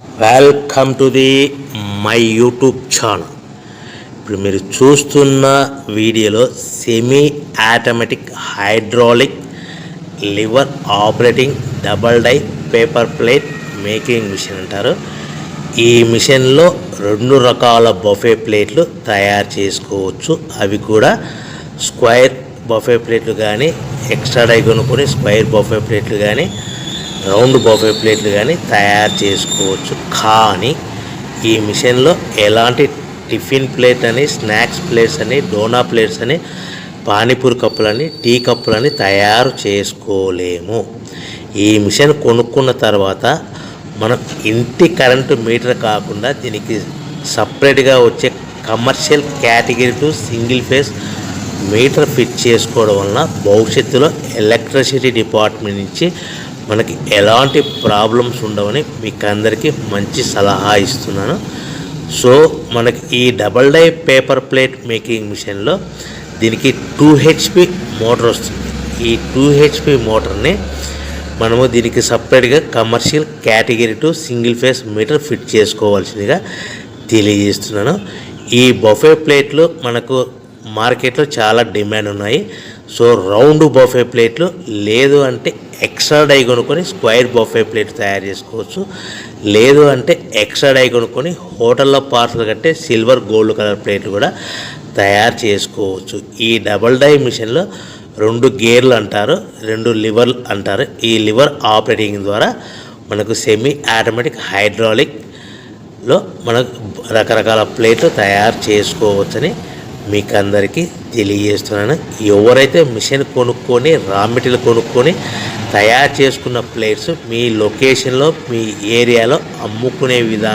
Welcome to the my YouTube channel. ఇప్పుడు మీరు చూస్తున్న వీడియోలో semi automatic hydraulic lever operating double die paper plate making machine అంటారు. ఈ మిషన్లో 2 రకాల బఫే ప్లేట్లు తయారు చేసుకోవచ్చు. అవి కూడా స్క్వేర్ బఫే ప్లేట్లు కానీ, ఎక్స్ట్రా డై కొనుక్కొని స్క్వేర్ బఫే ప్లేట్లు కానీ, రౌండ్ బఫే ప్లేట్లు కానీ తయారు చేసుకోవచ్చు. కానీ ఈ మిషన్లో ఎలాంటి టిఫిన్ ప్లేట్ అని, స్నాక్స్ ప్లేట్స్ అని, డోనా ప్లేట్స్ అని, పానీపూరి కప్పులని, టీ కప్పులని తయారు చేసుకోలేము. ఈ మిషన్ కొనుక్కున్న తర్వాత మనం ఇంటి కరెంటు మీటర్ కాకుండా దీనికి సపరేట్గా వచ్చే commercial category to single phase metre fit చేసుకోవడం వలన భవిష్యత్తులో ఎలక్ట్రిసిటీ డిపార్ట్మెంట్ నుంచి మనకి ఎలాంటి ప్రాబ్లమ్స్ ఉండవని మీకు అందరికీ మంచి సలహా ఇస్తున్నాను. సో మనకి ఈ double die paper plate making మిషన్లో దీనికి 2 HP మోటార్ వస్తుంది. ఈ 2 HP మోటార్ని మనము దీనికి సపరేట్గా commercial category to single phase metre fit చేసుకోవాల్సిందిగా తెలియజేస్తున్నాను. ఈ బఫే ప్లేట్లు మనకు మార్కెట్లో చాలా డిమాండ్ ఉన్నాయి. సో రౌండ్ బఫే ప్లేట్లు లేదు అంటే ఎక్స్ట్రా డై కొనుక్కొని స్క్వేర్ బఫే ప్లేట్ తయారు చేసుకోవచ్చు. లేదు అంటే ఎక్స్ట్రా డై కొనుక్కొని హోటల్లో పార్సల్ కట్టే సిల్వర్ గోల్డ్ కలర్ ప్లేట్లు కూడా తయారు చేసుకోవచ్చు. ఈ డబల్ డై మిషన్లో 2 గేర్లు అంటారు, 2 లివర్లు అంటారు. ఈ లివర్ ఆపరేటింగ్ ద్వారా మనకు సెమీ ఆటోమేటిక్ హైడ్రాలిక్లో మనకు రకరకాల ప్లేట్లు తయారు చేసుకోవచ్చని మీకు అందరికీ తెలియజేస్తున్నాను. ఎవరైతే మిషన్ కొనుక్కొని రా మెటీరియల్ కొనుక్కొని తయారు చేసుకున్న ప్లేట్స్ మీ లొకేషన్లో మీ ఏరియాలో అమ్ముకునే విధానం